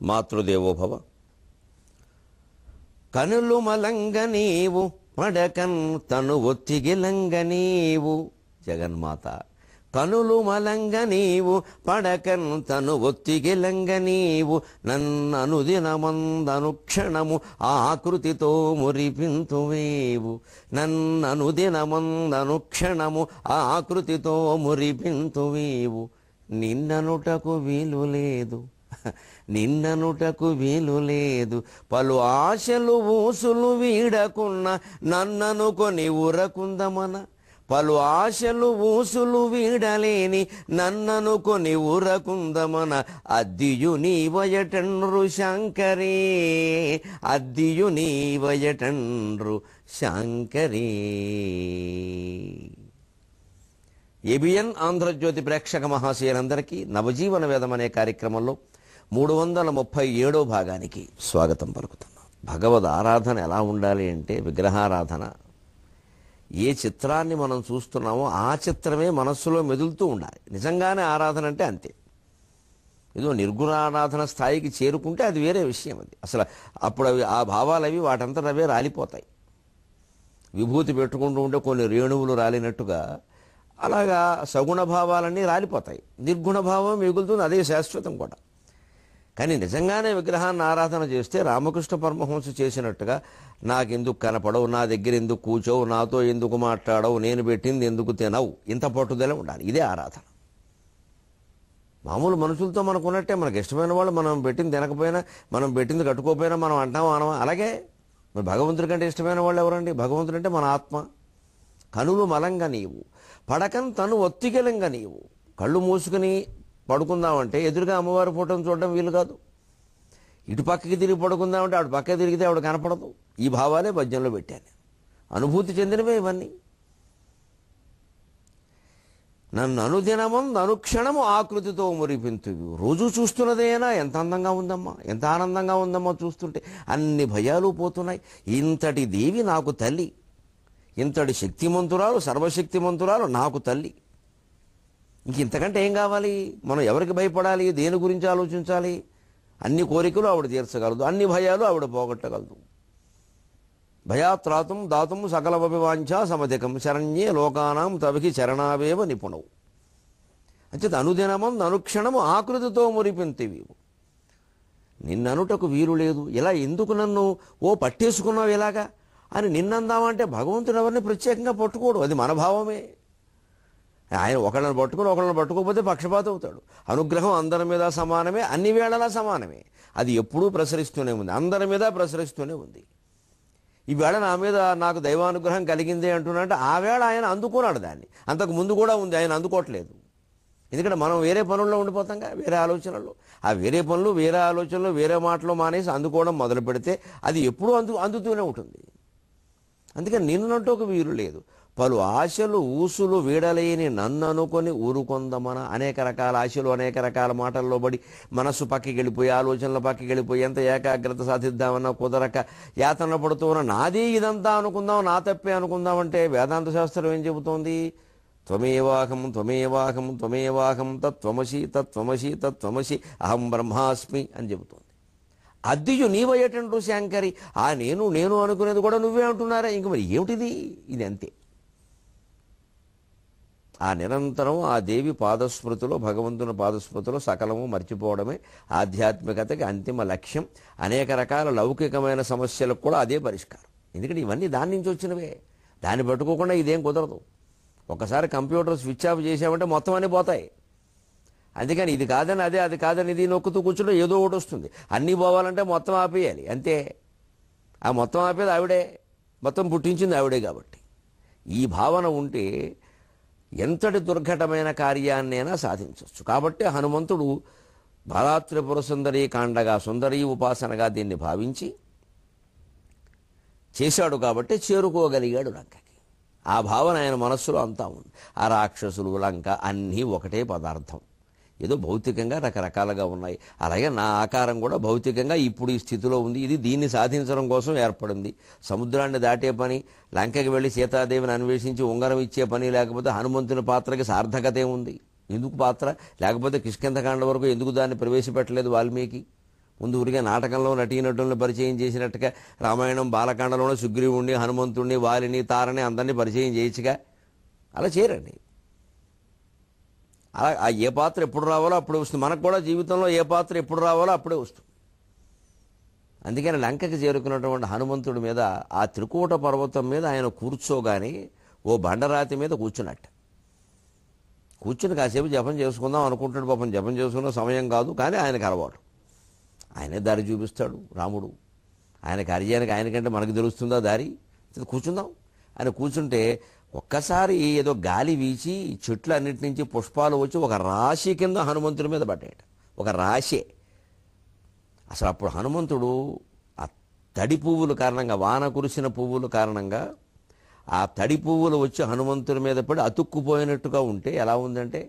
మాతృదేవోభవ. కనులు మలంగ నీవు పడకన్ తను ఒత్తిగిలంగ నీవు. జగన్మాత కనులు మలంగ నీవు పడకన్ తను ఒత్తిగిలంగ నీవు. నన్ననుదినమందనుక్షణము ఆకృతితో మురిపింతువేవు. నన్ననుదినమందనుక్షణము ఆకృతితో మురిపింతువేవు. నిన్ననుటకు వీలు లేదు, నిన్ననుటకు వీలు లేదు. పలు ఆశలు ఊసులు వీడకున్న నన్ననుకొని ఊరకుందమన. పలు ఆశలు ఊసులు వీడలేని నన్ననుకొని ఊరకుందమన. అద్దియు నీవయటండ్రు శంకరే, అద్దియు నీవయటండ్రు శంకరే. ఏబిఎన్ ఆంధ్రజ్యోతి ప్రేక్షక మహాశయులందరికీ నవజీవన వేదం అనే కార్యక్రమంలో 337వ భాగానికి స్వాగతం పలుకుతున్నాం. భగవద్ ఆరాధన ఎలా ఉండాలి అంటే, విగ్రహారాధన ఏ చిత్రాన్ని మనం చూస్తున్నామో ఆ చిత్రమే మనస్సులో మెదులుతూ ఉండాలి. నిజంగానే ఆరాధన అంటే అంతే. ఏదో నిర్గుణారాధన స్థాయికి చేరుకుంటే అది వేరే విషయం. అది అసలు అప్పుడు అవి ఆ భావాలు అవి వాటంతా అవే రాలిపోతాయి. విభూతి పెట్టుకుంటూ ఉంటే కొన్ని రేణువులు రాలినట్టుగా అలాగా సగుణ భావాలన్నీ రాలిపోతాయి. నిర్గుణ భావం మిగులుతుంది, అదే శాశ్వతం కూడా. కానీ నిజంగానే విగ్రహాన్ని ఆరాధన చేస్తే రామకృష్ణ పరమహంస చేసినట్టుగా నాకెందుకు కనపడవు, నా దగ్గర ఎందుకు కూర్చోవు, నాతో ఎందుకు మాట్లాడవు, నేను పెట్టింది ఎందుకు తినవు, ఇంత పట్టుదల ఉండాలి. ఇదే ఆరాధన. మామూలు మనుషులతో మనకు ఉన్నట్టే, మనకు ఇష్టమైన వాళ్ళు మనం పెట్టింది తినకపోయినా, మనం పెట్టింది కట్టుకోకపోయినా మనం అంటాం అనమా. అలాగే మరి భగవంతుడి కంటే ఇష్టమైన వాళ్ళు ఎవరండి? భగవంతుడు అంటే మన ఆత్మ. కనులు మలంగా నీవు పడకన్ తను ఒత్తిగలంగా నీవు. కళ్ళు మూసుకుని పడుకుందామంటే ఎదురుగా అమ్మవారి ఫోటోను చూడడం వీలు కాదు. ఇటు పక్కకి తిరిగి పడుకుందామంటే ఆవిడ పక్క తిరిగితే ఆవిడ కనపడదు. ఈ భావాలే పద్యంలో పెట్టాను. అనుభూతి చెందినవే ఇవన్నీ. నన్ను అనుదినమందు అనుక్షణము ఆకృతితో మురిపింతువి. రోజు చూస్తున్నదేనా ఎంత అందంగా ఉందమ్మా, ఎంత ఆనందంగా ఉందమ్మా చూస్తుంటే. అన్ని భయాలు పోతున్నాయి. ఇంతటి దేవి నాకు తల్లి, ఇంతటి శక్తిమంతురాలు, సర్వశక్తిమంతురాలు నాకు తల్లి. ఇంతకంటే ఏం కావాలి? మనం ఎవరికి భయపడాలి, దేని గురించి ఆలోచించాలి? అన్ని కోరికలు ఆవిడ తీర్చగలదు, అన్ని భయాలు ఆవిడ పోగొట్టగలదు. భయాత్రాతం దాతం సకలమభివాంఛా సమధికం శరణ్యే లోకానాం తవికి చరణావేవ నిపుణవు. అంచేత అనుదినమందు అనుక్షణము ఆకృతితో మురిపింతివి. నిన్ననుటకు వీలు లేదు. ఇలా ఎందుకు నన్ను పట్టేసుకున్నావు ఇలాగా అని నిన్నందామంటే భగవంతుడు ఎవరిని ప్రత్యేకంగా పట్టుకోడు. అది మన భావమే. ఆయన ఒకళ్ళని పట్టుకుని ఒకళ్ళని పట్టుకోకపోతే పక్షపాతం అవుతాడు. అనుగ్రహం అందరి మీద సమానమే, అన్ని వేళలా సమానమే. అది ఎప్పుడూ ప్రసరిస్తూనే ఉంది, అందరి మీద ప్రసరిస్తూనే ఉంది. ఈవేళ నా మీద నాకు దైవానుగ్రహం కలిగిందే అంటున్నాడంటే ఆ వేళ ఆయన అందుకున్నాడు దాన్ని. అంతకు ముందు కూడా ఉంది, ఆయన అందుకోవట్లేదు. ఎందుకంటే మనం వేరే పనుల్లో ఉండిపోతాంగా, వేరే ఆలోచనల్లో. ఆ వేరే పనులు, వేరే ఆలోచనలు, వేరే మాటలు మానేసి అందుకోవడం మొదలు పెడితే అది ఎప్పుడూ అందుతూనే ఉంటుంది. అందుకని నిన్నంటూ ఒక వీరు లేదు. పలు ఆశలు ఊసులు వీడలేని నన్ను అనుకొని ఊరుకొందమన. అనేక రకాల ఆశలు, అనేక రకాల మాటల్లో పడి మనస్సు పక్కకి వెళ్ళిపోయి, ఆలోచనల పక్కకి వెళ్ళిపోయి, ఎంత ఏకాగ్రత సాధిద్దామన్నా కుదరక యాతన పడుతూ ఉన్న నాది ఇదంతా అనుకుందాం, నా తప్పే అనుకుందామంటే వేదాంత శాస్త్రం ఏం చెబుతోంది? త్వమేవాహం త్వమేవాహం త్వమేవాహం తత్వమసి తత్వమసి తత్వమసి అహం బ్రహ్మాస్మి అని చెబుతోంది. అద్దియు నీవయ్యేటండ్రు శంకరి. ఆ నేను నేను అనుకునేది కూడా నువ్వే అంటున్నారా? ఇంక మరి ఏమిటిది? ఇది అంతే. ఆ నిరంతరం ఆ దేవి పాదస్మృతిలో, భగవంతుని పాదస్మృతిలో సకలము మర్చిపోవడమే ఆధ్యాత్మికతకి అంతిమ లక్ష్యం. అనేక రకాల లౌకికమైన సమస్యలకు కూడా అదే పరిష్కారం. ఎందుకంటే ఇవన్నీ దాని నుంచి వచ్చినవే. దాన్ని పట్టుకోకుండా ఇదేం కుదరదు. ఒకసారి కంప్యూటర్ స్విచ్ ఆఫ్ చేసామంటే మొత్తం అన్నీ పోతాయి. అందుకని ఇది కాదని అదే, అది కాదని ఇది నొక్కుతూ కూర్చుంటే ఏదో ఒకటి వస్తుంది. అన్నీ పోవాలంటే మొత్తం ఆపేయాలి అంతే. ఆ మొత్తం ఆపేది ఆవిడే, మొత్తం పుట్టించింది ఆవిడే. కాబట్టి ఈ భావన ఉంటే ఎంతటి దుర్ఘటమైన కార్యాన్నైనా సాధించవచ్చు. కాబట్టి హనుమంతుడు బాలాత్రిపుర సుందరీ కాండగా, సుందరీ ఉపాసనగా దీన్ని భావించి చేశాడు. కాబట్టి చేరుకోగలిగాడు లంకకి. ఆ భావన ఆయన మనస్సులో అంతా ఉంది. ఆ రాక్షసులు, లంక అన్నీ ఒకటే పదార్థం. ఏదో భౌతికంగా రకరకాలుగా ఉన్నాయి. అలాగే నా ఆకారం కూడా భౌతికంగా ఇప్పుడు ఈ స్థితిలో ఉంది. ఇది దీన్ని సాధించడం కోసం ఏర్పడింది. సముద్రాన్ని దాటే పని, లంకకి వెళ్ళి సీతాదేవిని అన్వేషించి ఉంగరం ఇచ్చే పని, లేకపోతే హనుమంతుని పాత్రకి సార్థకతే ఉంది. ఎందుకు పాత్ర లేకపోతే కిష్కింధకాండ వరకు ఎందుకు దాన్ని ప్రవేశపెట్టలేదు వాల్మీకి? ముందు ఊరికే నాటకంలో నటీనటులను పరిచయం చేసినట్టుగా రామాయణం బాలకాండలోనే సుగ్రీవుణ్ణి, హనుమంతుణ్ణి, వాలిని, తారని అందరినీ పరిచయం చేయొచ్చుగా. అలా చేయరండి. అలా ఆ ఏ పాత్ర ఎప్పుడు రావాలో అప్పుడే వస్తుంది. మనకు కూడా జీవితంలో ఏ పాత్ర ఎప్పుడు రావాలో అప్పుడే వస్తుంది. అందుకని లంకకి చేరుకున్నటువంటి హనుమంతుడి మీద ఆ త్రికూట పర్వతం మీద ఆయన కూర్చోగానే ఓ బండరాతి మీద కూర్చున్నట్ట. కూర్చుని కాసేపు జపం చేసుకుందాం అనుకుంటాడు. పాపం జపం చేసుకున్న సమయం కాదు, కానీ ఆయనకు అలవాటు. ఆయనే దారి చూపిస్తాడు రాముడు. ఆయన కార్యానికి ఆయనకంటే మనకు తెలుస్తుందా దారి? కూర్చుందాం. ఆయన కూర్చుంటే ఒక్కసారి ఏదో గాలి వీచి చెట్లు అన్నిటి నుంచి పుష్పాలు వచ్చి ఒక రాశి కింద హనుమంతుడి మీద పడ్డాయట. ఒక రాశే. అసలు అప్పుడు హనుమంతుడు ఆ తడి పువ్వుల కారణంగా, వాన కురిసిన పువ్వుల కారణంగా ఆ తడి పువ్వులు వచ్చి హనుమంతుడి మీద పడి అతుక్కుపోయినట్టుగా ఉంటే ఎలా ఉందంటే,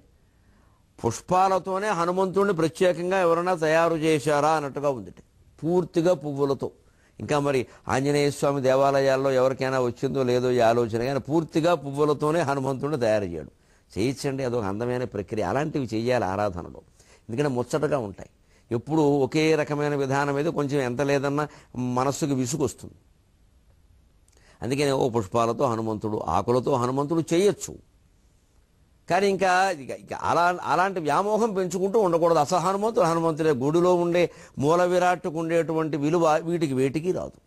పుష్పాలతోనే హనుమంతుడిని ప్రత్యేకంగా ఎవరైనా తయారు చేశారా అన్నట్టుగా ఉంది. పూర్తిగా పువ్వులతో. ఇంకా మరి ఆంజనేయ స్వామి దేవాలయాల్లో ఎవరికైనా వచ్చిందో లేదో ఈ ఆలోచన, కానీ పూర్తిగా పువ్వులతోనే హనుమంతుడిని తయారు చేయడం చేయించండి. అదొక అందమైన ప్రక్రియ. అలాంటివి చేయాలి ఆరాధనలో, ఎందుకంటే ముచ్చటగా ఉంటాయి. ఎప్పుడు ఒకే రకమైన విధానం మీద కొంచెం ఎంత లేదన్నా మనస్సుకు విసుగు వస్తుంది. అందుకని ఓ పుష్పాలతో హనుమంతుడు, ఆకులతో హనుమంతుడు చేయొచ్చు, కానీ ఇంకా అలాంటి వ్యామోహం పెంచుకుంటూ ఉండకూడదు. అసలు హనుమంతుడే గుడిలో ఉండే మూల విరాట్టుకు ఉండేటువంటి విలువ వేటికి రాదు.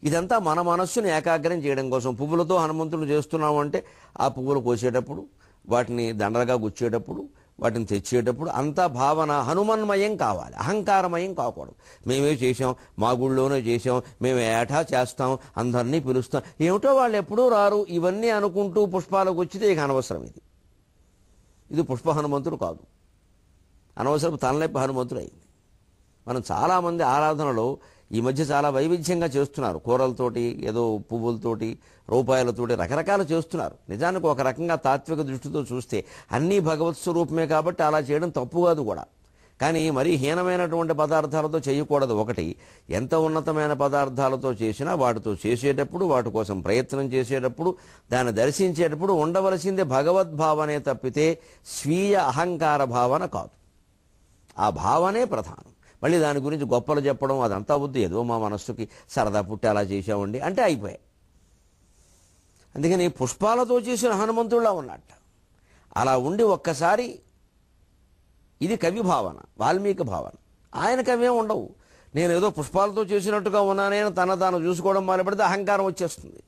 ఇదంతా మన మనస్సును ఏకాగ్రం చేయడం కోసం పువ్వులతో హనుమంతుడు చేస్తున్నామంటే ఆ పువ్వులు కోసేటప్పుడు, వాటిని దండలుగా గుచ్చేటప్పుడు, వాటిని తెచ్చేటప్పుడు అంతా భావన హనుమన్మయం కావాలి, అహంకారమయం కాకూడదు. మేమే చేసాం, మా గుళ్ళోనే చేసాం, మేము ఏటా చేస్తాం, అందరినీ పిలుస్తాం, ఏమిటో వాళ్ళు ఎప్పుడూ రారు, ఇవన్నీ అనుకుంటూ పుష్పాలకు వచ్చితే ఇక అనవసరం. ఇది పుష్ప హనుమంతుడు కాదు, అనవసరం తలనొప్పి హనుమంతుడు అయింది. మనం చాలామంది ఆరాధనలో ఈ మధ్య చాలా వైవిధ్యంగా చేస్తున్నారు. కూరలతోటి, ఏదో పువ్వులతోటి, రూపాయలతోటి రకరకాలు చేస్తున్నారు. నిజానికి ఒక రకంగా తాత్విక దృష్టితో చూస్తే అన్నీ భగవత్ స్వరూపమే కాబట్టి అలా చేయడం తప్పు కాదు కూడా. కానీ మరీ హీనమైనటువంటి పదార్థాలతో చేయకూడదు. ఒకటి, ఎంత ఉన్నతమైన పదార్థాలతో చేసినా వాటితో చేసేటప్పుడు, వాటి కోసం ప్రయత్నం చేసేటప్పుడు, దాన్ని దర్శించేటప్పుడు ఉండవలసిందే భగవద్భావనే తప్పితే స్వీయ అహంకార భావన కాదు. ఆ భావనే ప్రధానం. మళ్ళీ దాని గురించి గొప్పలు చెప్పడం అదంతా వద్దు. ఏదో మా మనస్సుకి సరదా పుట్టి అలా చేసామండి అంటే అయిపోయాయి. అందుకని పుష్పాలతో చేసిన హనుమంతుడిలా ఉన్నట్ట. అలా ఉండి ఒక్కసారి ఇది కవి భావన, వాల్మీకి భావన. ఆయన కవేం ఉండవు. నేను ఏదో పుష్పాలతో చేసినట్టుగా ఉన్నానని తాను చూసుకోవడం మొదలుపెడితే అహంకారం వచ్చేస్తుంది.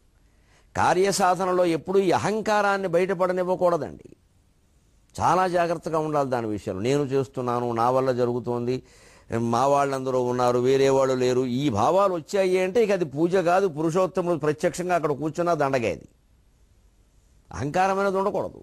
కార్యసాధనలో ఎప్పుడూ ఈ అహంకారాన్ని బయటపడనివ్వకూడదండి. చాలా జాగ్రత్తగా ఉండాలి దాని విషయంలో. నేను చేస్తున్నాను, నా వల్ల జరుగుతోంది, మా వాళ్ళందరూ ఉన్నారు, వేరే వాళ్ళు లేరు, ఈ భావాలు వచ్చాయి అంటే ఇక అది పూజ కాదు. పురుషోత్తముడు ప్రత్యక్షంగా అక్కడ కూర్చున్నా దండగేది. అహంకారం అనేది ఉండకూడదు.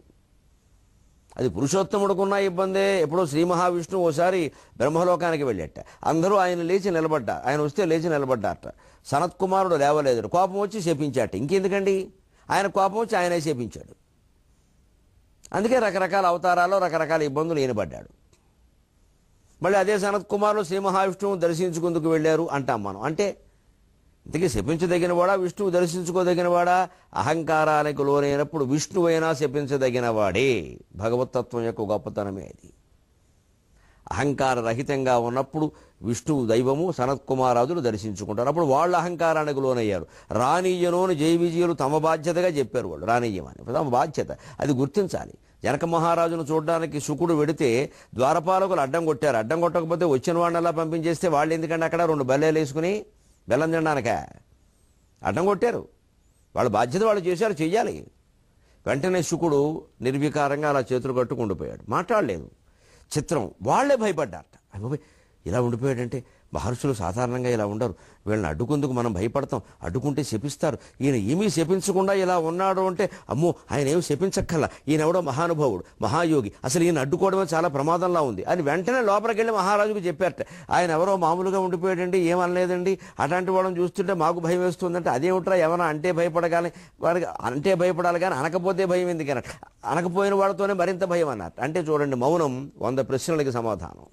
అది పురుషోత్తముడుకున్న ఇబ్బందే. ఎప్పుడో శ్రీ మహావిష్ణువు ఓసారి బ్రహ్మలోకానికి వెళ్ళేట. అందరూ ఆయన లేచి నిలబడ్డారు. ఆయన వస్తే లేచి నిలబడ్డారట. సనత్కుమారుడు లేవలేదు. కోపం వచ్చి శపించాట. ఇంకెందుకండి, ఆయన కోపం వచ్చి ఆయనే శపించాడు. అందుకే రకరకాల అవతారాల్లో రకరకాల ఇబ్బందులు ఈయనబడ్డాడు. మళ్ళీ అదే సనత్కుమారులు శ్రీ మహావిష్ణువు దర్శించుకుందుకు వెళ్ళారు అంటాం మనం. అంటే ఇంతకీ శపించదగినవాడా, విష్ణువు దర్శించుకోదగినవాడా? అహంకారానికి లోనైనప్పుడు విష్ణువైనా శపించదగినవాడే. భగవతత్వం యొక్క గొప్పతనమే అది. అహంకార రహితంగా ఉన్నప్పుడు విష్ణువు దైవము, సనత్కుమారాదులు దర్శించుకుంటారు. అప్పుడు వాళ్ళ అహంకారానికి లోనయ్యారు. రానీయనోని జయ విజయులు తమ బాధ్యతగా చెప్పారు. వాళ్ళు రానీయమని తమ బాధ్యత, అది గుర్తించాలి. జనక మహారాజును చూడడానికి శుకుడు వెడితే ద్వారపాలకులు అడ్డం కొట్టారు. అడ్డం కొట్టకపోతే వచ్చిన వాడిని అలా పంపించేస్తే వాళ్ళు ఎందుకంటే అక్కడ 2 బల్లేలు వేసుకుని బెల్లం తినడానిక అడ్డం కొట్టారు. వాళ్ళ బాధ్యత వాళ్ళు చేశారు, చెయ్యాలి. వెంటనే శుకుడు నిర్వికారంగా అలా చేతులు కట్టుకు ఉండిపోయాడు, మాట్లాడలేదు. చిత్రం, వాళ్లే భయపడ్డారట. అయ్యో ఇలా ఉండిపోయాడంటే మహర్షులు సాధారణంగా ఇలా ఉండరు, వీళ్ళని అడ్డుకుందుకు మనం భయపడతాం, అడ్డుకుంటే శపిస్తారు, ఈయన ఏమీ శపించకుండా ఇలా ఉన్నాడు అంటే అమ్మో ఆయన ఏమి శపించక్కల్లా, ఈయన ఎవడో మహానుభావుడు, మహాయోగి, అసలు ఈయన అడ్డుకోవడమే చాలా ప్రమాదంలా ఉంది అని వెంటనే లోపలికి వెళ్ళి మహారాజుకు చెప్పారట. ఆయన ఎవరో మామూలుగా ఉండిపోయాడండి, ఏమనలేదండి, అట్లాంటి వాళ్ళని చూస్తుంటే మాకు భయం వేస్తుందంటే అదేమిట్రా, ఏమైనా అంటే భయపడగాలి, వాడికి అంటే భయపడాలి కానీ అనకపోతే భయం ఎందుకన్నా, అనకపోయిన వాళ్ళతోనే మరింత భయం అన్నట్టు. అంటే చూడండి, మౌనం 100 ప్రశ్నలకి సమాధానం.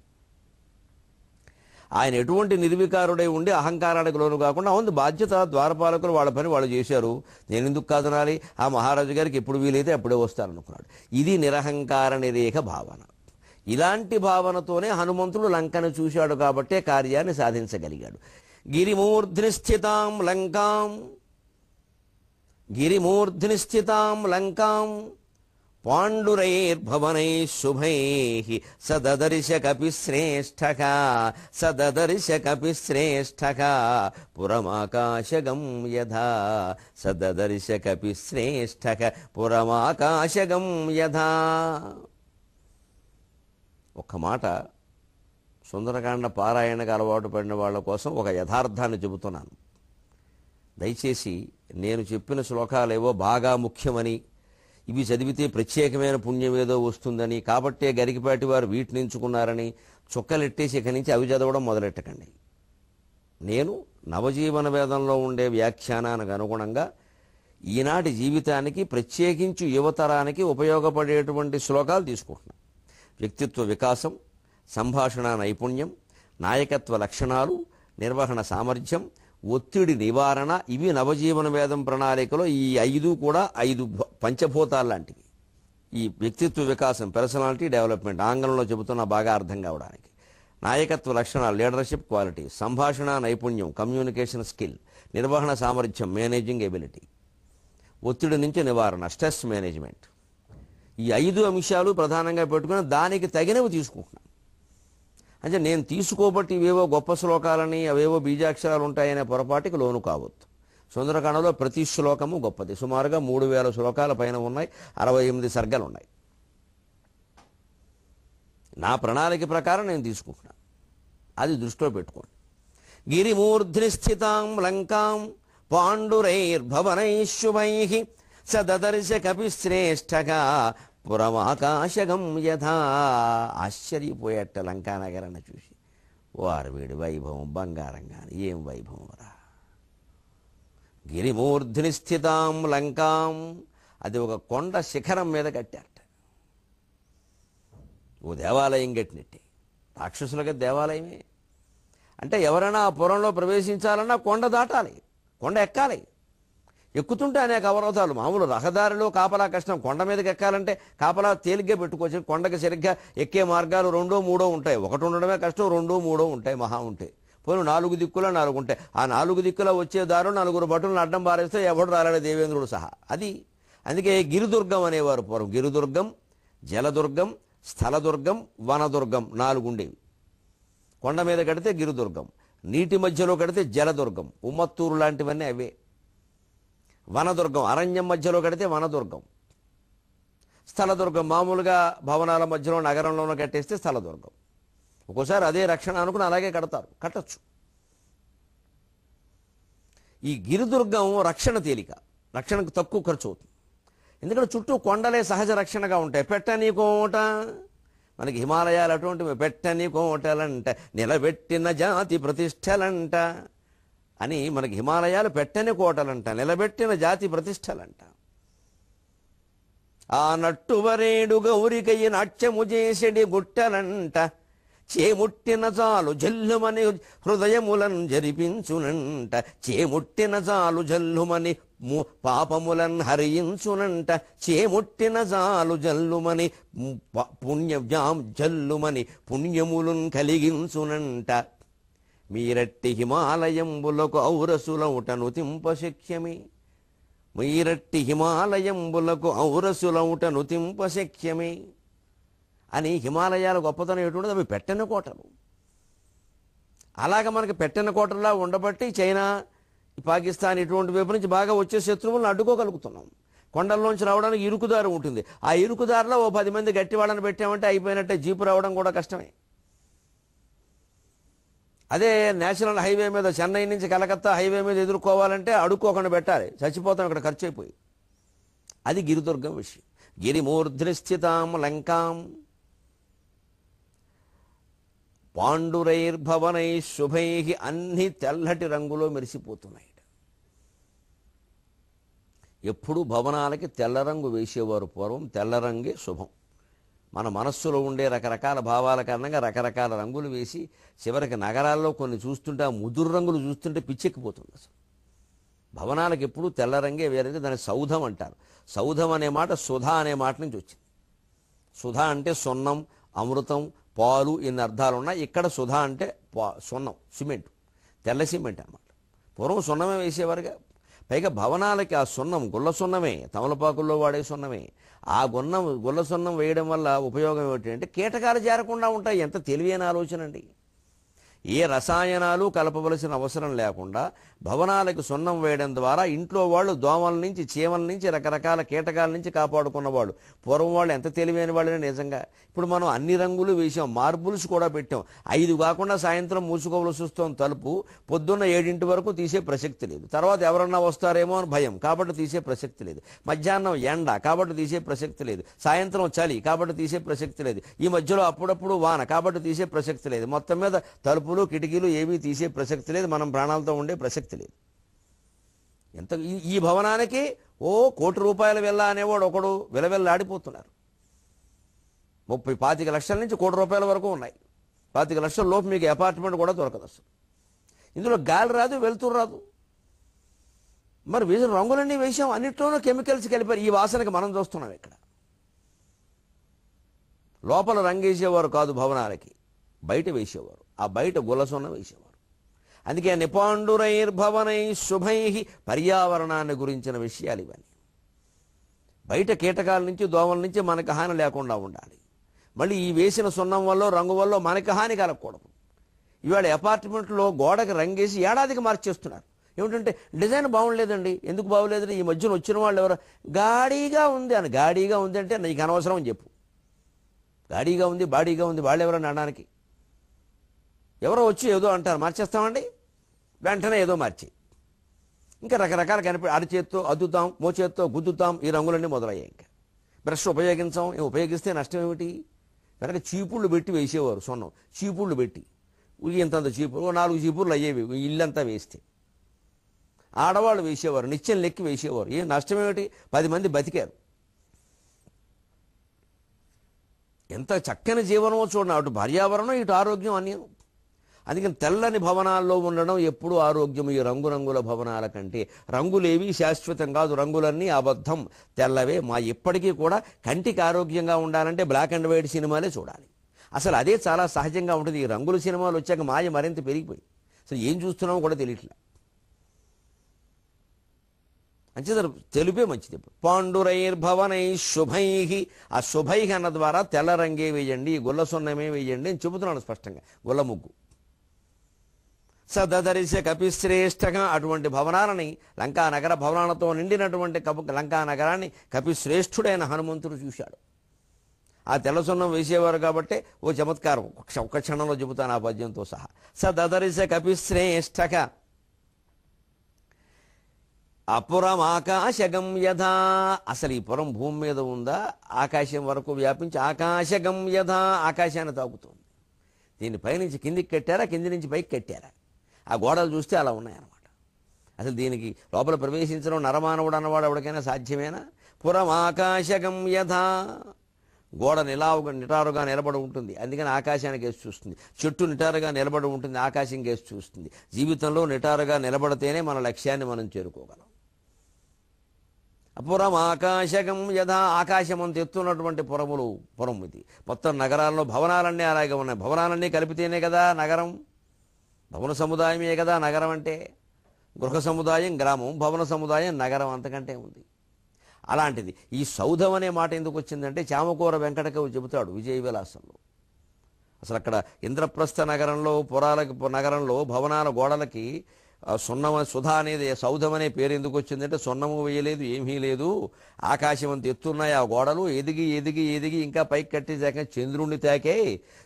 ఆయన ఎటువంటి నిర్వికారుడై ఉండి అహంకారానికి లోను కాకుండా ఉంది బాధ్యత. ద్వారపాలకులు వాళ్ళ పని వాళ్ళు చేశారు, నేను ఎందుకు కాదనాలి, ఆ మహారాజు గారికి ఎప్పుడు వీలైతే అప్పుడే వస్తారనుకున్నాడు. ఇది నిరహంకార నిరేఖ భావన. ఇలాంటి భావనతోనే హనుమంతుడు లంకను చూశాడు కాబట్టే కార్యాన్ని సాధించగలిగాడు. గిరిమూర్ధ్ని స్థితాం లంకాం గిరిమూర్ధ్ని స్థితాం లంకాం పాండురైర్భవనైః శుభైః సదదర్శ కపిశ్రేష్ఠః సదదర్శ కపిశ్రేష్ఠః పురమాకాశగం యథా సదదర్శ కపిశ్రేష్ఠః పురమాకాశగం యథా. ఒక్క మాట సుందరకాండ పారాయణకు అలవాటు పడిన వాళ్ళ కోసం ఒక యథార్థాన్ని చెబుతున్నాను. దయచేసి నేను చెప్పిన శ్లోకాలేవో బాగా ముఖ్యమని, ఇవి చదివితే ప్రత్యేకమైన పుణ్యం ఏదో వస్తుందని, కాబట్టే గరికిపాటి వారు వీటిని ఎంచుకున్నారని చుక్కలెట్టేసి ఇక్కడి నుంచి అవి చదవడం మొదలెట్టకండి. నేను నవజీవన వేదంలో ఉండే వ్యాఖ్యానానికి అనుగుణంగా ఈనాటి జీవితానికి ప్రత్యేకించి యువతరానికి ఉపయోగపడేటువంటి శ్లోకాలు తీసుకుంటున్నాను. వ్యక్తిత్వ వికాసం, సంభాషణ నైపుణ్యం, నాయకత్వ లక్షణాలు, నిర్వహణ సామర్థ్యం, ఒత్తిడి నివారణ, ఇవి నవజీవన వేదం ప్రణాళికలో ఈ 5 కూడా 5 పంచభూతాలు లాంటివి. ఈ వ్యక్తిత్వ వికాసం, పర్సనాలిటీ డెవలప్మెంట్, ఆంగ్లంలో చెబుతున్న బాగా అర్థం కావడానికి. నాయకత్వ లక్షణాలు, లీడర్షిప్ క్వాలిటీ, సంభాషణ నైపుణ్యం, కమ్యూనికేషన్ స్కిల్, నిర్వహణ సామర్థ్యం, మేనేజింగ్ ఎబిలిటీ, ఒత్తిడి నుంచి నివారణ, స్ట్రెస్ మేనేజ్మెంట్. ఈ 5 అంశాలు ప్రధానంగా పెట్టుకుని దానికి తగినవి తీసుకుంటున్నాను. అంటే నేను తీసుకోబట్టి ఇవేవో గొప్ప శ్లోకాలని, అవేవో బీజాక్షరాలు ఉంటాయనే పొరపాటికి లోను కావద్దు. సుందరకాండలో ప్రతి శ్లోకము గొప్పది. సుమారుగా 3000 శ్లోకాల పైన ఉన్నాయి, 68 సర్గలు ఉన్నాయి. నా ప్రణాళిక ప్రకారం నేను తీసుకుంటున్నాను, అది దృష్టిలో పెట్టుకోండి. గిరిమూర్ధ్ని స్థితాం లంకాం పాండురైర్భవనైః శుభైః సదదర్శ కపిశ్రేష్ఠః పురమాకాశగం యథా. ఆశ్చర్యపోయేట లంకానగరాన్ని చూసి, వారు వీడి వైభవం బంగారం కానీ ఏం వైభవం రా. గిరిమూర్ధ్ని స్థితాం లంకాం, అది ఒక కొండ శిఖరం మీద కట్టారట. ఓ దేవాలయం కట్టినట్టే. రాక్షసులకి దేవాలయమే. అంటే ఎవరైనా ఆ పురంలో ప్రవేశించాలన్నా కొండ దాటాలి, కొండ ఎక్కాలి. ఎక్కుతుంటే అనేక అవరోధాలు. మామూలు రహదారిలో కాపలా కష్టం, కొండ మీదకి ఎక్కాలంటే కాపలా తేలిగ్గా పెట్టుకోవచ్చు. కొండకి సరిగ్గా ఎక్కే మార్గాలు 2, 3 ఉంటాయి. ఒకటి ఉండడమే కష్టం, 2, 3 ఉంటాయి మహా ఉంటాయి. పోనీ 4 దిక్కులా 4 ఉంటాయి. ఆ 4 దిక్కులా వచ్చే దారు 4 భటులను అడ్డం పారేస్తే ఎవడు రాలేడు, దేవేంద్రుడు సహా. అది అందుకే గిరిదుర్గం అనేవారు పూర్వం. గిరిదుర్గం, జలదుర్గం, స్థలదుర్గం, వనదుర్గం 4 ఉండేవి. కొండ మీద కడితే గిరిదుర్గం, నీటి మధ్యలో కడితే జలదుర్గం, ఉమ్మత్తూరు లాంటివన్నీ అవే. వనదుర్గం, అరణ్యం మధ్యలో కడితే వనదుర్గం. స్థలదుర్గం మామూలుగా భవనాల మధ్యలో నగరంలోనూ కట్టేస్తే స్థలదుర్గం. ఒక్కోసారి అదే రక్షణ అనుకుని అలాగే కట్టచ్చు. ఈ గిరిదుర్గం రక్షణ తేలిక, రక్షణకు తక్కువ ఖర్చు అవుతుంది. ఎందుకంటే చుట్టూ కొండలే సహజ రక్షణగా ఉంటాయి. పెట్టని కోట, మనకి హిమాలయాలు అటువంటివి. పెట్టని కోటలంట నిలబెట్టిన జాతి ప్రతిష్టలంట అని మనకి హిమాలయాలు పెట్టని కోటలంట, నిలబెట్టిన జాతి ప్రతిష్టలంట. ఆ నట్టువరేడు గౌరికయ్య నాట్యము చేసెడి గుట్టలంట, చేముట్టిన చాలు జల్లుమని హృదయములను జరిపించునంట, చేముట్టిన చాలు జల్లుమని పాపములను హరించునంట, చేముట్టిన చాలు జల్లుమని జల్లుమని పుణ్యములను కలిగించునంట. మీరట్టి హిమాలయంబులకు ఔరసులౌటను తింపశక్యమే, మీరట్టి హిమాలయంబులకు ఔరసులౌటను తింపశక్యమే అని హిమాలయాల గొప్పతనం ఎటువంటిది, అవి పెట్టిన కోటలు. అలాగ మనకి పెట్టిన కోటలా ఉండబట్టి చైనా, పాకిస్తాన్ ఇటువంటి వైపు నుంచి బాగా వచ్చే శత్రువులను అడ్డుకోగలుగుతున్నాం. కొండల్లోంచి రావడానికి ఇరుకుదారు ఉంటుంది. ఆ ఇరుకుదారిలో ఓ 10 మంది గట్టి వాళ్ళని పెట్టామంటే అయిపోయినట్టే. జీపు రావడం కూడా కష్టమే. అదే నేషనల్ హైవే మీద, చెన్నై నుంచి కలకత్తా హైవే మీద ఎదుర్కోవాలంటే అడుక్కోకుండా పెట్టాలి, చచ్చిపోతాం ఇక్కడ ఖర్చు అయిపోయి. అది గిరిదుర్గం విషయం. గిరిమూర్ధ్ని స్థితాం లంకాం పాండురైర్భవనైః శుభైః, అన్ని తెల్లటి రంగులో మెరిసిపోతున్నాయి. ఎప్పుడు భవనాలకి తెల్ల రంగు వేసేవారు పూర్వం. తెల్ల రంగే శుభం. మన మనస్సులో ఉండే రకరకాల భావాల కారణంగా రకరకాల రంగులు వేసి చివరికి నగరాల్లో కొన్ని చూస్తుంటే ఆ ముదురు రంగులు చూస్తుంటే పిచ్చెక్కిపోతుంది. అసలు భవనాలకు ఎప్పుడు తెల్ల రంగే వేరే. దాన్ని సౌధం అంటారు. సౌధం అనే మాట సుధా అనే మాట నుంచి వచ్చింది. సుధా అంటే సున్నం, అమృతం, పాలు ఇన్ని అర్థాలు ఉన్నాయి. ఇక్కడ సుధా అంటే సున్నం, సిమెంట్, తెల్ల సిమెంట్ అన్నమాట. పూర్వం సున్నమే వేసేవారుగా. పైగా భవనాలకి ఆ సున్నం గుల్ల సున్నమే, తమలపాకుల్లో వాడే సున్నమే. ఆ గుల్ల సున్నం వేయడం వల్ల ఉపయోగం ఏమిటంటే కీటకాలు చేరకుండా ఉంటాయి. ఎంత తెలివైన ఆలోచన అండి. ఏ రసాయనాలు కలపవలసిన అవసరం లేకుండా భవనాలకు సున్నం వేయడం ద్వారా ఇంట్లో వాళ్ళు దోమల నుంచి, చీమల నుంచి, రకరకాల కీటకాల నుంచి కాపాడుకున్నవాళ్ళు. పూర్వం వాళ్ళు ఎంత తెలివైన వాళ్ళని నిజంగా. ఇప్పుడు మనం అన్ని రంగులు వేసాం, మార్బుల్స్ కూడా పెట్టాం. 5 కాకుండా సాయంత్రం మూసుకోవలసి వస్తుంది తలుపు. పొద్దున్న 7 వరకు తీసే ప్రసక్తి లేదు. తర్వాత ఎవరన్నా వస్తారేమో అని భయం కాబట్టి తీసే ప్రసక్తి లేదు. మధ్యాహ్నం ఎండ కాబట్టి తీసే ప్రసక్తి లేదు. సాయంత్రం చలి కాబట్టి తీసే ప్రసక్తి లేదు. ఈ మధ్యలో అప్పుడప్పుడు వాన కాబట్టి తీసే ప్రసక్తి లేదు. మొత్తం మీద తలుపులు, కిటికీలు ఏవీ తీసే ప్రసక్తి లేదు. మనం ప్రాణాలతో ఉండే ప్రసక్తి లేదు. ఎంత ఈ భవనానికి ₹1 కోటి వెళ్ళా అనేవాడు ఒకడు విలవిల్లాడిపోతున్నారు. 30-25 లక్షల నుంచి ₹1 కోటి వరకు ఉన్నాయి. 25 లక్షల లోపు మీకు అపార్ట్మెంట్ కూడా దొరకదు అసలు. ఇందులో గాలి రాదు, వెలుతురు రాదు. మరి వేసిన రంగులన్నీ వేసాం, అన్నిట్లోనూ కెమికల్స్ కలిపారు. ఈ వాసనకి మనం చూస్తున్నాం. ఇక్కడ లోపల రంగేసేవారు కాదు భవనాలకి, బయట వేసేవారు. ఆ బయట గుల్లసున్న వేసేవారు. అందుకే నిపాండురైర్భవనై శుభై పర్యావరణాన్ని గురించిన విషయాలు ఇవన్నీ. బయట కీటకాల నుంచి, దోమల నుంచి మనకు హాని లేకుండా ఉండాలి. మళ్ళీ ఈ వేసిన సున్నం వల్ల, రంగు వల్ల మనకు హాని కలగకూడదు. ఇవాళ అపార్ట్మెంట్లో గోడకి రంగేసి ఏడాదికి మార్చేస్తున్నారు. ఏమిటంటే డిజైన్ బాగుండలేదండి. ఎందుకు బాగులేదండి? ఈ మధ్యన వచ్చిన వాళ్ళు ఎవరు గాడిగా ఉంది అని. గాడిగా ఉంది అంటే నీకు అనవసరం అని చెప్పు. గాడిగా ఉంది, బాడీగా ఉంది, వాళ్ళు ఎవరన్నా అనడానికి. ఎవరో వచ్చి ఏదో అంటారు, మార్చేస్తామండి, వెంటనే ఏదో మార్చి ఇంకా రకరకాల అరచేత్తో అద్దుతాం, మోచేత్తో గుద్దుతాం. ఈ రంగులన్నీ మొదలయ్యాయి. ఇంకా బ్రష్ ఉపయోగించాం. ఉపయోగిస్తే నష్టం ఏమిటి? వెనక చీపుళ్ళు పెట్టి వేసేవారు సున్నం. చీపుళ్ళు పెట్టి ఇంతంత చీపురు 4 చీపుర్లు అయ్యేవి ఇల్లంతా వేస్తే. ఆడవాళ్ళు వేసేవారు, నిత్యం లెక్కి వేసేవారు. ఏం నష్టం ఏమిటి? 10 మంది బతికారు. ఎంత చక్కని జీవనమో చూడండి. అటు పర్యావరణం, ఇటు ఆరోగ్యం అన్నీ. అందుకని తెల్లని భవనాల్లో ఉండడం ఎప్పుడూ ఆరోగ్యం. ఈ రంగురంగుల భవనాల కంటే రంగులేవి శాశ్వతం కాదు. రంగులన్నీ అబద్ధం, తెల్లవే. ఎప్పటికీ కూడా కంటికి ఆరోగ్యంగా ఉండాలంటే బ్లాక్ అండ్ వైట్ సినిమాలే చూడాలి. అసలు అదే చాలా సహజంగా ఉంటుంది. ఈ రంగుల సినిమాలు వచ్చాక మాయ మరింత పెరిగిపోయింది. అసలు ఏం చూస్తున్నామో కూడా తెలియట్లే. అంచేత తెలుపే మంచిది. పాండురైర్భవనై శుభై. ఆ శుభై అన్న ద్వారా తెల్ల రంగే వేయండి, గుల్ల సున్నమే వేయండి అని చెబుతున్నాను స్పష్టంగా. గుల్ల ముగ్గు. సదదరిశ కపిశ్రేష్ఠగా అటువంటి భవనాలని, లంకా నగర భవనాలతో నిండినటువంటి లంకా నగరాన్ని కపిశ్రేష్ఠుడైన హనుమంతుడు చూశాడు. ఆ తెల్ల సున్నం వేసేవారు కాబట్టి ఓ చమత్కారం ఒక్క క్షణంలో చెబుతాను ఆ పద్యంతో సహా. సదదరిశ కపిశ్రేష్ఠక అపురం ఆకాశగం యథా. అసలు ఈ పురం భూమి మీద ఉందా, ఆకాశం వరకు వ్యాపించి ఆకాశగం యథా ఆకాశాన్ని తాకుతుంది. దీన్ని పైనుంచి కిందికి కట్టారా, కింది నుంచి పైకి కట్టారా? ఆ గోడలు చూస్తే అలా ఉన్నాయన్నమాట. అసలు దీనికి లోపల ప్రవేశించడం నరమానవుడు అన్నవాడు ఎవరికైనా సాధ్యమేనా? పురం ఆకాశగం యథా. గోడ నిటారుగా నిలబడి ఉంటుంది, అందుకని ఆకాశానికి వేసి చూస్తుంది. చెట్టు నిటారుగా నిలబడి ఉంటుంది, ఆకాశం కేసి చూస్తుంది. జీవితంలో నిటారుగా నిలబడితేనే మన లక్ష్యాన్ని మనం చేరుకోగలం. అపురం ఆకాశగం యథా. ఆకాశం అంత ఎత్తున్నటువంటి పురం ఇది. మొత్తం నగరాల్లో భవనాలన్నీ అలాగే ఉన్నాయి. భవనాలన్నీ కలిపితేనే కదా నగరం. భవన సముదాయమే కదా నగరం అంటే. గృహ సముదాయం గ్రామం, భవన సముదాయం నగరం, అంతకంటే ఉంది. అలాంటిది ఈ సౌధం అనే మాట ఎందుకు వచ్చిందంటే చామకూర వెంకటకవి చెబుతాడు విజయ విలాసంలో. అసలు అక్కడ ఇంద్రప్రస్థ నగరంలో, నగరంలో భవనాల గోడలకి సుధా అనేది, సౌధం అనే పేరు ఎందుకు వచ్చిందంటే సున్నము వేయలేదు, ఏమీ లేదు. ఆకాశం అంత ఎత్తున్నాయి ఆ గోడలు. ఎదిగి ఎదిగి ఎదిగి ఇంకా పైకి కట్టేసాక చంద్రుణ్ణి తాకే.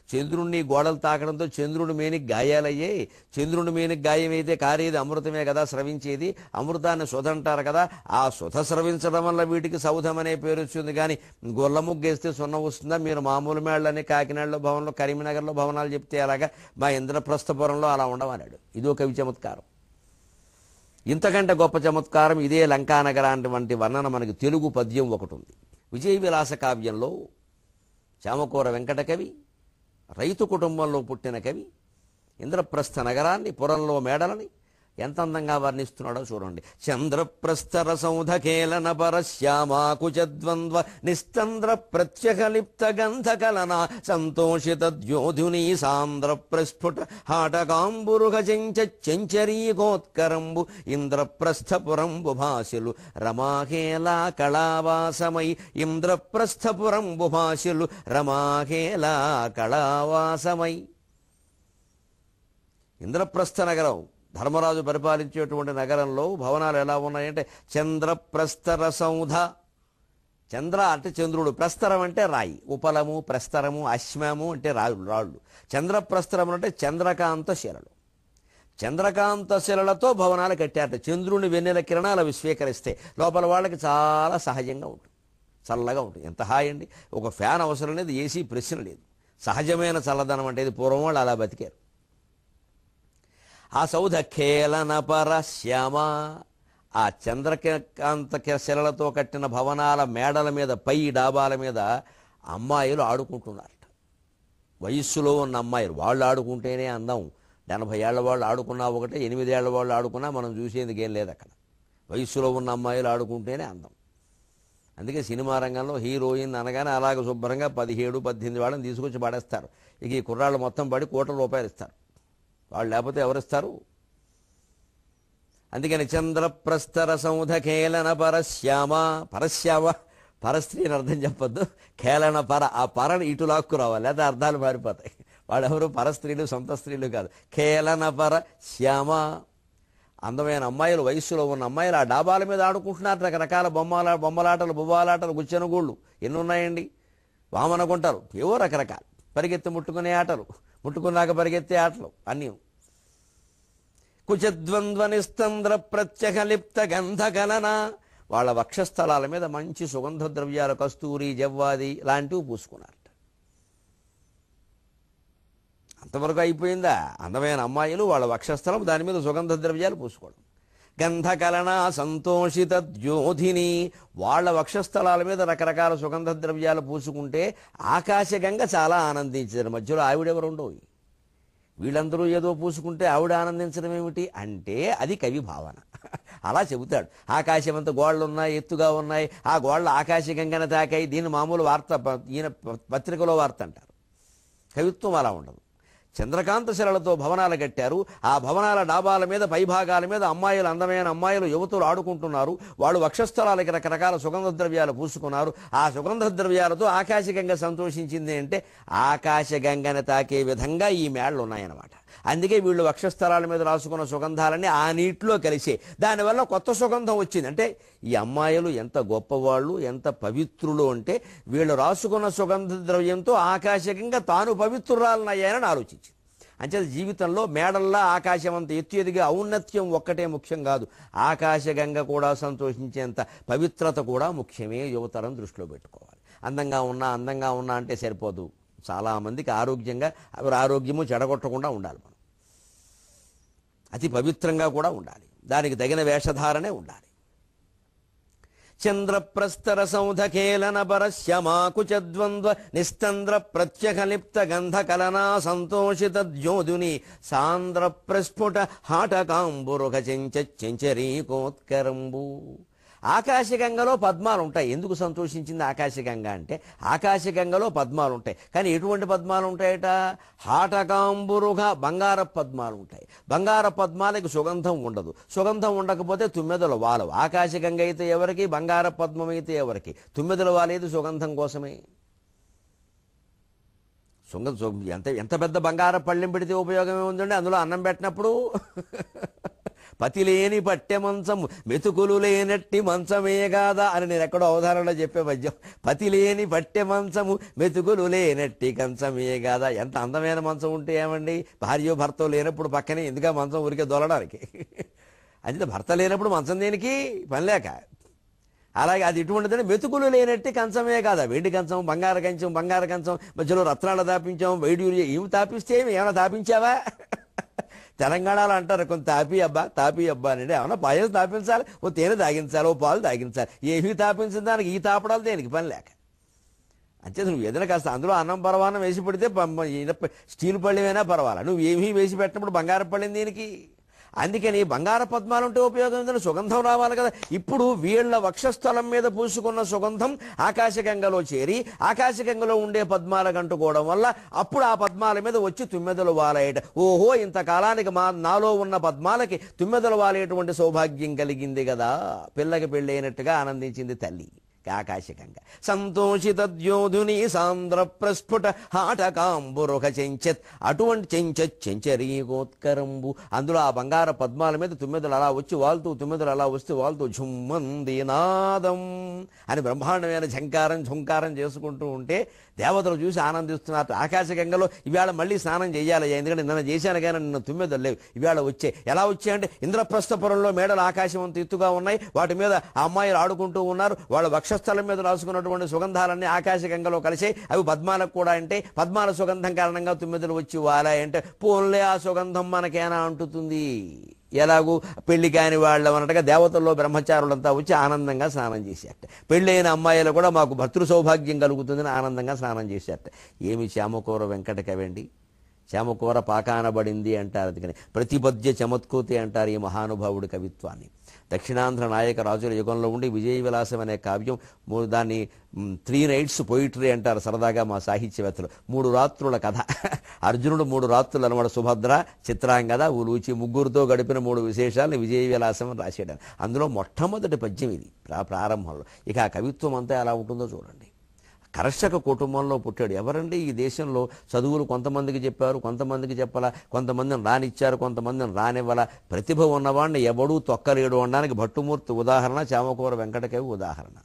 చంద్రుణ్ణి గోడలు తాకడంతో చంద్రుడి మేనికి గాయాలయ్యాయి. చంద్రుడి మేనికి గాయమైతే కారేది అమృతమే కదా స్రవించేది. అమృతాన్ని సుధ అంటారు కదా. ఆ సుధ స్రవించడం వల్ల వీటికి సౌధం అనే పేరు వచ్చింది. కానీ గొల్ల ముగ్గేస్తే సున్న వస్తుందా? మీరు మామూలు మేళ్ళని కాకినాడలో భవనంలో, కరీంనగర్లో భవనాలు చెప్తే అలాగా మా ఇంద్రప్రస్థపురంలో అలా ఉండమన్నాడు. ఇదో కవి చమత్కారం. ఇంతకంటే గొప్ప చమత్కారం ఇదే లంకానగరాన్ని వంటి వర్ణన మనకి తెలుగు పద్యం ఒకటి ఉంది. విజయ విలాస కావ్యంలో చామకూర వెంకట కవి రైతు కుటుంబంలో పుట్టిన కవి ఇంద్రప్రస్థ నగరాన్ని, పురంలో మేడలని ఎంత అందంగా వర్ణిస్తున్నాడో చూడండి. చంద్రప్రస్థర సౌధకేలన పరశ్యామాకుచద్వంద్వ నిస్తంద్ర ప్రత్యకలిప్త గంధకలన సంతోషిత ద్యోధుని సాంద్ర ప్రస్ఫుట హాటకాంబురుగ చెంచరీకోత్కరంబు ఇంద్రప్రస్థపురంబు భాషలు రమాహేలా కళావాసమై ఇంద్రప్రస్థపురంబు భాషలు రమాహేలా కళావాసమై. ఇంద్రప్రస్థ నగరం ధర్మరాజు పరిపాలించేటువంటి నగరంలో భవనాలు ఎలా ఉన్నాయంటే చంద్రప్రస్తర సౌధ. చంద్ర అంటే చంద్రుడు, ప్రస్తరం అంటే రాయి, ఉపలము ప్రస్తరము అశ్మము అంటే రాళ్ళు. చంద్రప్రస్తరం అంటే చంద్రకాంత శిలలు. చంద్రకాంత శిలలతో భవనాలు కట్టారట. చంద్రుని వెన్నెల కిరణాలు అవి స్వీకరిస్తే లోపల వాళ్ళకి చాలా సహజంగా ఉంటుంది, చల్లగా ఉంటుంది. ఎంత హాయ్ అండి. ఒక ఫ్యాన్ అవసరం లేదు, ఏసీ ప్రశ్న లేదు. సహజమైన చల్లదనం అంటే ఇది పూర్వం వాళ్ళు అలా బతికారు. ఆ సౌధ ఖేళన పరశ్యామ, ఆ చంద్రకాంత శిలలతో కట్టిన భవనాల మేడల మీద, పై డాబాల మీద అమ్మాయిలు ఆడుకుంటున్నారట. వయస్సులో ఉన్న అమ్మాయిలు, వాళ్ళు ఆడుకుంటేనే అందం. 80 ఏళ్ల వాళ్ళు ఆడుకున్నా ఒకటే, 8 ఏళ్ల వాళ్ళు ఆడుకున్నా మనం చూసేందుకు ఏం లేదు అక్కడ. వయస్సులో ఉన్న అమ్మాయిలు ఆడుకుంటేనే అందం. అందుకే సినిమా రంగంలో హీరోయిన్ అనగానే అలాగ శుభ్రంగా 17, 18 వాళ్ళని తీసుకొచ్చి పడేస్తారు. ఇక ఈ కుర్రాళ్ళు మొత్తం పడి కోట్ల రూపాయలు ఇస్తారు. వాళ్ళు లేకపోతే ఎవరిస్తారు? అందుకని చంద్రప్రస్తర సౌధ ఖేళన పరశ్యామ. పరశ్యామ పరస్త్రీని అర్థం చెప్పొద్దు, ఖేళన పర, ఆ పరని ఇటు లాక్కు రావాలి, లేదా అర్థాలు మారిపోతాయి. వాళ్ళెవరు పరస్త్రీలు, సొంత స్త్రీలు కాదు. ఖేళన పర శ్యామ, అందమైన అమ్మాయిలు, వయస్సులో ఉన్న అమ్మాయిలు ఆ డాబాల మీద ఆడుకుంటున్నారు. రకరకాల బొమ్మలాటలు, బువ్వాలాటలు, గుచ్చెనగూళ్ళు ఎన్ని ఉన్నాయండి. వామన గుంటలు, ఏవో రకరకాలు, పరిగెత్తి ముట్టుకునే ఆటలు, ముట్టుకున్నాక పరిగెత్తే ఆటలు అన్నీ. కుచద్వంద్వ నిస్తంద్ర ప్రత్యకలిప్త గంధకలన, వాళ్ళ వక్షస్థలాల మీద మంచి సుగంధ ద్రవ్యాలు, కస్తూరి, జవ్వాది లాంటివి పూసుకున్నారట. అంతవరకు అయిపోయిందా? అందమైన అమ్మాయిలు, వాళ్ళ వక్షస్థలం, దాని మీద సుగంధ ద్రవ్యాలు పూసుకోవడం. గంధకలన సంతోషిత ద్యోధిని, వాళ్ళ వక్షస్థలాల మీద రకరకాల సుగంధ ద్రవ్యాలు పూసుకుంటే ఆకాశగంగ చాలా ఆనందించారు. మధ్యలో ఆవిడెవరు ఉండవు. వీళ్ళందరూ ఏదో పూసుకుంటే ఆవిడ ఆనందించడం ఏమిటి అంటే అది కవి భావన. అలా చెబుతాడు. ఆకాశమంత గోడలు ఉన్నాయి, ఎత్తుగా ఉన్నాయి, ఆ గోడలు ఆకాశగంగన తాకాయి. దీన్ని మామూలు వార్త, ఈయన పత్రికలో వార్త అంటారు. కవిత్వం అలా ఉండదు. చంద్రకాంత శిలలతో భవనాలు కట్టారు. ఆ భవనాల డాబాల మీద, పైభాగాల మీద అమ్మాయిలు, అందమైన అమ్మాయిలు, యువతులు ఆడుకుంటున్నారు. వాళ్ళు వక్షస్థలాలకి రకరకాల సుగంధ ద్రవ్యాలు పూసుకున్నారు. ఆ సుగంధ ద్రవ్యాలతో ఆకాశగంగ సంతోషించింది అంటే ఆకాశగంగను తాకే విధంగా ఈ మేడలు ఉన్నాయన్నమాట. అందుకే వీళ్ళు వక్షస్థలాల మీద రాసుకున్న సుగంధాలన్నీ ఆ నీటిలో కలిసే, దానివల్ల కొత్త సుగంధం వచ్చింది. అంటే ఈ అమ్మాయిలు ఎంత గొప్పవాళ్ళు, ఎంత పవిత్రులు అంటే వీళ్ళు రాసుకున్న సుగంధ ద్రవ్యంతో ఆకాశగంగ తాను పవిత్రురాలనయ్యానని ఆలోచించింది. అంచేత జీవితంలో మేడల్లా ఆకాశం అంత ఎత్తు ఎదిగే ఔన్నత్యం ఒక్కటే ముఖ్యం కాదు, ఆకాశగంగ కూడా సంతోషించేంత పవిత్రత కూడా ముఖ్యమే. యువతరం దృష్టిలో పెట్టుకోవాలి. అందంగా ఉన్నా అంటే సరిపోదు. చాలామందికి ఆరోగ్యము చెడగొట్టకుండా ఉండాలి. మనం అతి పవిత్రంగా కూడా ఉండాలి. దానికి తగిన వేషధారణే ఉండాలి. చంద్రప్రస్తర సౌధ ఖేళన పరశ్యమాకుచద్వంద్వ నిస్తంద్ర ప్రత్యకలిప్త గంధకలనా సంతోషిత ద్యోధుని సాంద్ర ప్రస్ఫుట హాటకాంబురుగ చెంచరీకోత్కరంబు. ఆకాశగంగలో పద్మాలు ఉంటాయి. ఎందుకు సంతోషించింది ఆకాశగంగ అంటే ఆకాశగంగలో పద్మాలు ఉంటాయి. కానీ ఎటువంటి పద్మాలు ఉంటాయట? హాటకాంబురుగా బంగార పద్మాలు ఉంటాయి. బంగార పద్మాలకి సుగంధం ఉండదు. సుగంధం ఉండకపోతే తుమ్మెదలు వాలవు. ఆకాశగంగ అయితే ఎవరికి, బంగార పద్మం అయితే ఎవరికి? తుమ్మెదలు వాలేది సుగంధం కోసమే. ఎంత పెద్ద బంగార పళ్ళెం పెడితే ఉపయోగమే ఉందండి. అందులో అన్నం పెట్టినప్పుడు పతి లేని పట్టె మంచము మెతుకులు లేనట్టి మంచమే కాదా అని నేను ఎక్కడో అవధానంలో చెప్పే పద్యం. పతి లేని పట్టె మంచము మెతుకులు లేనట్టి కంచమే కాదా. ఎంత అందమైన మంచం ఉంటే ఏమండి? భార్య భర్త లేనప్పుడు పక్కనే ఎందుక మంచం ఊరికే దొలడానికి. అంటే భర్త లేనప్పుడు మంచం దేనికి? పని లేక. అలాగే అది ఇటువంటిదని మెతుకులు లేనట్టి కంచమే కాదా. వెండి కంచం, బంగార కంచం, మధ్యలో రత్నాలు తాపించాం, వైడ్యూరియా ఇవి తాపిస్తే ఏమైనా తాపించావా? తెలంగాణలో అంటారు కొంత తాపి అబ్బా అని. ఏమన్నా పాయసం తాపించాలి, ఓ తేనె తాగించాలి, ఓ పాలు తాగించాలి. ఏమీ తాపించిన దానికి ఈ తాపడాలు దేనికి? పని లేక. అంతే. నువ్వు ఏదైనా కాస్త అందులో అన్నం పరవానం వేసి పెడితే స్టీల్ పళ్ళెమైనా పర్వాలా. నువ్వు ఏమీ వేసి పెట్టినప్పుడు బంగారం పళ్ళింది దీనికి. అందుకని బంగార పద్మాలు ఉంటే ఉపయోగం ఏంటంటే సుగంధం రావాలి కదా. ఇప్పుడు వీళ్ళ వక్షస్థలం మీద పూసుకున్న సుగంధం ఆకాశగంగలో చేరి ఆకాశగంగలో ఉండే పద్మాల కంటుకోవడం వల్ల అప్పుడు ఆ పద్మాల మీద వచ్చి తుమ్మెదలు వాలేయట. ఓహో, ఇంతకాలానికి నాలో ఉన్న పద్మాలకి తుమ్మెదలు వాలేటువంటి సౌభాగ్యం కలిగింది కదా, పిల్లకి పెళ్ళైనట్టుగా ఆనందించింది తల్లి ఆకాశగంగ. సంతోషిత ద్యోధుని సాంద్ర ప్రస్ఫుట హాటకాంబురుహ చెంచత్, అటువంటి చెంచరీకోత్కరంబు, అందులో ఆ బంగార పద్మాల మీద తుమ్మెదలు అలా వచ్చి వాళ్తూ, తుమ్మెదలు అలా వస్తే వాళ్తూ ఝుమ్మంది నాదం అని బ్రహ్మాండమైన ఝంకారం చేసుకుంటూ ఉంటే దేవతలు చూసి ఆనందిస్తున్నారు. ఆకాశగంగలో ఇవాళ మళ్ళీ స్నానం చేయాలి, ఎందుకంటే నిన్న చేశాను కానీ నిన్న తుమ్మెదలు లేవు, ఇవాళ వచ్చాయి. ఎలా వచ్చాయంటే ఇంద్రప్రస్థపురంలో మేడలు ఆకాశం అంత ఎత్తుగా ఉన్నాయి, వాటి మీద ఆ అమ్మాయిలు ఆడుకుంటూ ఉన్నారు, వాళ్ళ వక్షస్థలం మీద రాసుకున్నటువంటి సుగంధాలన్నీ ఆకాశగంగలో కలిసాయి, అవి పద్మాలకు కూడా అంటే పద్మాల సుగంధం కారణంగా తుమ్మెదలు వచ్చి వాలాయంటే పోన్లే ఆ సుగంధం మనకేనా అంటుతుంది. ఎలాగూ పెళ్లి కాని వాళ్ళు అన్నట్టుగా దేవతల్లో బ్రహ్మచారులంతా వచ్చి ఆనందంగా స్నానం చేసేట. పెళ్ళైన అమ్మాయిలు కూడా మాకు భర్తృ సౌభాగ్యం కలుగుతుందని ఆనందంగా స్నానం చేసేట. ఏమి శ్యామకూర వెంకట కవండి, శ్యామకూర పాకానబడింది అంటారు. అందుకని ప్రతిపద్య చమత్కృతి అంటారు ఈ మహానుభావుడి కవిత్వాన్ని. దక్షిణాంధ్ర నాయక రాజుల యుగంలో ఉండి విజయ విలాసం అనే కావ్యం, దాన్ని 3 nights పొయిటరీ అంటారు సరదాగా మా సాహిత్యవేత్తలు. 3 రాత్రుల కథ. అర్జునుడు 3 రాత్రులు అనమాట, సుభద్ర, చిత్రాంగద, ఉలూచి ముగ్గురుతో గడిపిన 3 విశేషాలను విజయ విలాసం అని రాశాడు. అందులో మొట్టమొదటి పద్యం ఇది ప్రారంభంలో. ఇక ఆ కవిత్వం అంతా ఎలా ఉంటుందో చూడండి. కర్షక కుటుంబంలో పుట్టాడు. ఎవరండి ఈ దేశంలో చదువులు కొంతమందికి చెప్పారు, కొంతమందికి చెప్పాలా, కొంతమందిని రానిచ్చారు, కొంతమందిని రానివ్వాల. ప్రతిభ ఉన్నవాడిని ఎవడూ తొక్కలేడు అనడానికి భట్టుమూర్తి ఉదాహరణ, చామకూర వెంకటకవి ఉదాహరణ.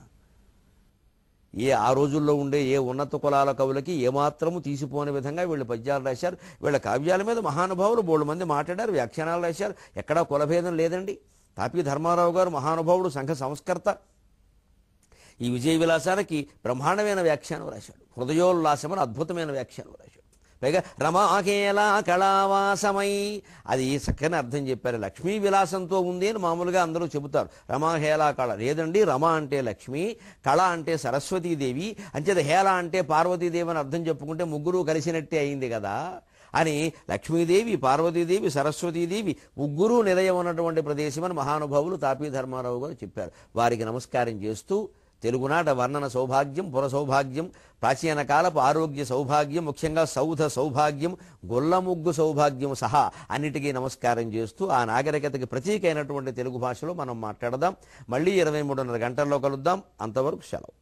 ఆ రోజుల్లో ఉండే ఏ ఉన్నత కులాల కవులకి ఏమాత్రము తీసిపోని విధంగా వీళ్ళు పద్యాలు రాశారు. వీళ్ళ కావ్యాల మీద మహానుభావులు బోళ్ళు మంది మాట్లాడారు, వ్యాఖ్యానాలు రాశారు. ఎక్కడా కులభేదం లేదండి. తాపీ ధర్మారావు గారు మహానుభావుడు, సంఘ సంస్కర్త. ఈ విజయ విలాసానికి బ్రహ్మాండమైన వ్యాఖ్యానం రాశాడు. హృదయోల్లాసం అని అద్భుతమైన వ్యాఖ్యానం రాశాడు. పైగా రమాకేలా కళావాసమై, అది చక్కని అర్థం చెప్పారు. లక్ష్మీ విలాసంతో ఉంది అని మామూలుగా అందరూ చెబుతారు. రమాహేలా కళ లేదండి. రమ అంటే లక్ష్మి, కళ అంటే సరస్వతీదేవి, అంచేత హేళ అంటే పార్వతీదేవి అని అర్థం చెప్పుకుంటే ముగ్గురు కలిసినట్టే అయింది కదా అని లక్ష్మీదేవి, పార్వతీదేవి, సరస్వతీదేవి ముగ్గురు నిలయం ఉన్నటువంటి ప్రదేశం అని మహానుభావులు తాపీ ధర్మారావు గారు చెప్పారు. వారికి నమస్కారం చేస్తూ తెలుగునాట వర్ణన సౌభాగ్యం, పుర సౌభాగ్యం, ప్రాచీన కాలపు ఆరోగ్య సౌభాగ్యం, ముఖ్యంగా సౌధ సౌభాగ్యం, గొల్లముగ్గు సౌభాగ్యం సహా అన్నిటికీ నమస్కారం చేస్తూ ఆ నాగరికతకి ప్రతీక అయినటువంటి తెలుగు భాషలో మనం మాట్లాడదాం. మళ్ళీ 23:30 గంటల్లో కలుద్దాం. అంతవరకు సెలవు.